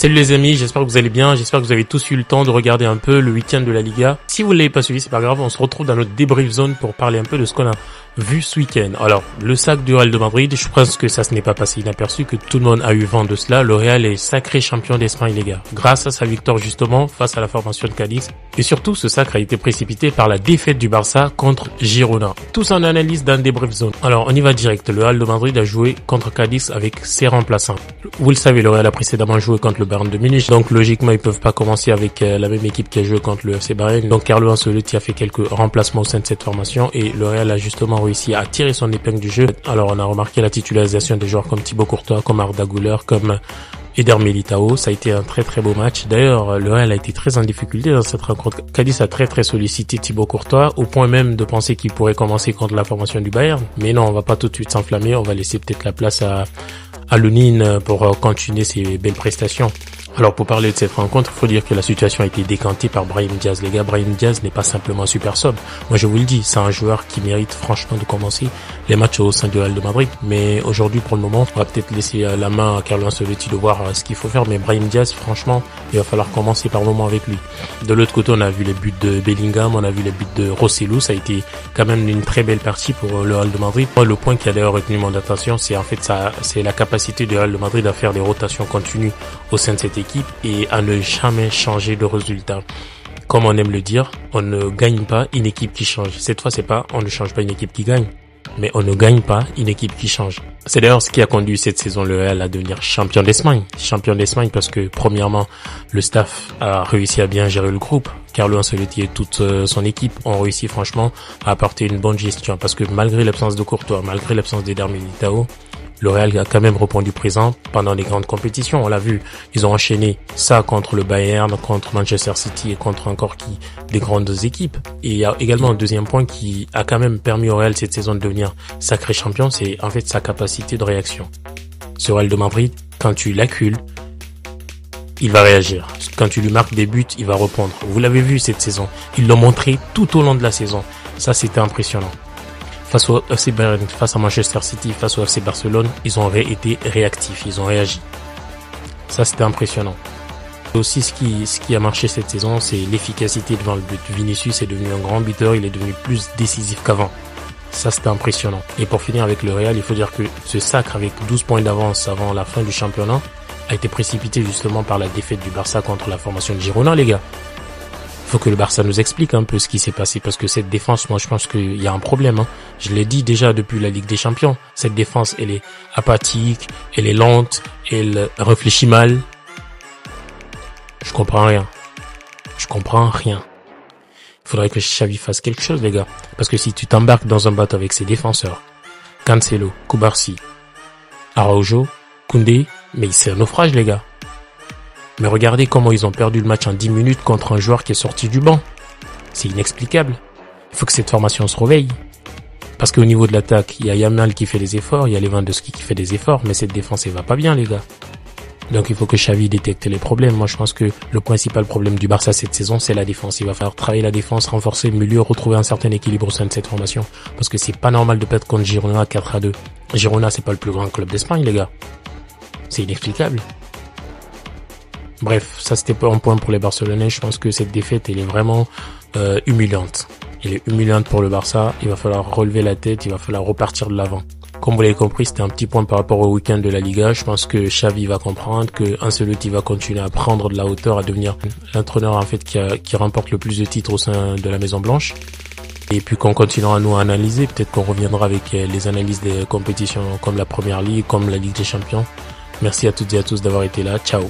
Salut les amis, j'espère que vous allez bien, j'espère que vous avez tous eu le temps de regarder un peu le week-end de la Liga. Si vous ne l'avez pas suivi, c'est pas grave, on se retrouve dans notre débrief zone pour parler un peu de ce qu'on a vu ce week-end. Alors, le sac du Real de Madrid, je pense que ça se n'est pas passé inaperçu, que tout le monde a eu vent de cela. Le Real est sacré champion d'Espagne, les gars. Grâce à sa victoire justement face à la formation de Cadiz. Et surtout, ce sacre a été précipité par la défaite du Barça contre Girona. Tous en analyse dans le débrief zone. Alors, on y va direct. Le Real de Madrid a joué contre Cadiz avec ses remplaçants. Vous le savez, le Real a précédemment joué contre le Bayern de Munich. Donc, logiquement, ils peuvent pas commencer avec la même équipe qui a joué contre le FC Bayern. Donc, Carlo Ancelotti a fait quelques remplacements au sein de cette formation et le Real a justement réussi à tirer son épingle du jeu. Alors, on a remarqué la titularisation des joueurs comme Thibaut Courtois, comme Arda Güler, comme Eder Militao. Ça a été un très très beau match. D'ailleurs, le Real a été très en difficulté dans cette rencontre. Cadiz a très sollicité Thibaut Courtois, au point même de penser qu'il pourrait commencer contre la formation du Bayern. Mais non, on va pas tout de suite s'enflammer. On va laisser peut-être la place à Lunin pour continuer ses belles prestations. Alors pour parler de cette rencontre, il faut dire que la situation a été décantée par Brahim Diaz. Les gars, Brahim Diaz n'est pas simplement super sub. Moi je vous le dis, c'est un joueur qui mérite franchement de commencer les matchs au sein du Real de Madrid. Mais aujourd'hui pour le moment, on va peut-être laisser la main à Carlo Ancelotti de voir ce qu'il faut faire. Mais Brahim Diaz, franchement, il va falloir commencer par moment avec lui. De l'autre côté, on a vu les buts de Bellingham, on a vu les buts de Rosselló. Ça a été quand même une très belle partie pour le Real de Madrid. Le point qui a d'ailleurs retenu mon attention, c'est en fait c'est la capacité du Real de Madrid à faire des rotations continues au sein de cette équipe et à ne jamais changer de résultat. Comme on aime le dire, on ne gagne pas une équipe qui change. Cette fois, c'est pas on ne change pas une équipe qui gagne, mais on ne gagne pas une équipe qui change. C'est d'ailleurs ce qui a conduit cette saison le Real à devenir champion d'Espagne. Champion d'Espagne parce que premièrement, le staff a réussi à bien gérer le groupe. Carlo Ancelotti et toute son équipe ont réussi franchement à apporter une bonne gestion parce que malgré l'absence de Courtois, malgré l'absence d'Eder Militao, le Real a quand même répondu présent pendant les grandes compétitions. On l'a vu, ils ont enchaîné ça contre le Bayern, contre Manchester City et contre encore des grandes équipes. Et il y a également un deuxième point qui a quand même permis au Real cette saison de devenir sacré champion, c'est en fait sa capacité de réaction. Ce Real de Madrid, quand tu l'accules, il va réagir. Quand tu lui marques des buts, il va répondre. Vous l'avez vu cette saison. Ils l'ont montré tout au long de la saison. Ça, c'était impressionnant. Face au FC Bayern, face à Manchester City, face au FC Barcelone, ils ont été réactifs, ils ont réagi. Ça, c'était impressionnant. Aussi, ce qui a marché cette saison, c'est l'efficacité devant le but. Vinicius est devenu un grand buteur, il est devenu plus décisif qu'avant. Ça, c'était impressionnant. Et pour finir avec le Real, il faut dire que ce sacre avec 12 points d'avance avant la fin du championnat a été précipité justement par la défaite du Barça contre la formation de Girona, les gars. Faut que le Barça nous explique un peu ce qui s'est passé parce que cette défense, moi je pense qu'il y a un problème. Hein. Je l'ai dit déjà depuis la Ligue des Champions. Cette défense, elle est apathique, elle est lente, elle réfléchit mal. Je comprends rien. Je comprends rien. Il faudrait que Xavi fasse quelque chose, les gars. Parce que si tu t'embarques dans un bateau avec ses défenseurs, Cancelo, Cubarsí, Araujo, Koundé, mais c'est un naufrage, les gars. Mais regardez comment ils ont perdu le match en 10 minutes contre un joueur qui est sorti du banc. C'est inexplicable. Il faut que cette formation se réveille. Parce qu'au niveau de l'attaque, il y a Yamal qui fait des efforts, il y a Lewandowski qui fait des efforts, mais cette défense, elle va pas bien, les gars. Donc il faut que Xavi détecte les problèmes. Moi, je pense que le principal problème du Barça cette saison, c'est la défense. Il va falloir travailler la défense, renforcer le milieu, retrouver un certain équilibre au sein de cette formation. Parce que c'est pas normal de perdre contre Girona 4-2. Girona, c'est pas le plus grand club d'Espagne, les gars. C'est inexplicable. Bref, ça c'était pas un point pour les Barcelonais. Je pense que cette défaite, elle est vraiment humiliante. Elle est humiliante pour le Barça. Il va falloir relever la tête, il va falloir repartir de l'avant. Comme vous l'avez compris, c'était un petit point par rapport au week-end de la Liga. Je pense que Xavi va comprendre, que Ancelotti va continuer à prendre de la hauteur, à devenir l'entraîneur en fait qui remporte le plus de titres au sein de la Maison Blanche. Et puis qu'on continuera à nous analyser. Peut-être qu'on reviendra avec les analyses des compétitions comme la Première Ligue, comme la Ligue des Champions. Merci à toutes et à tous d'avoir été là. Ciao.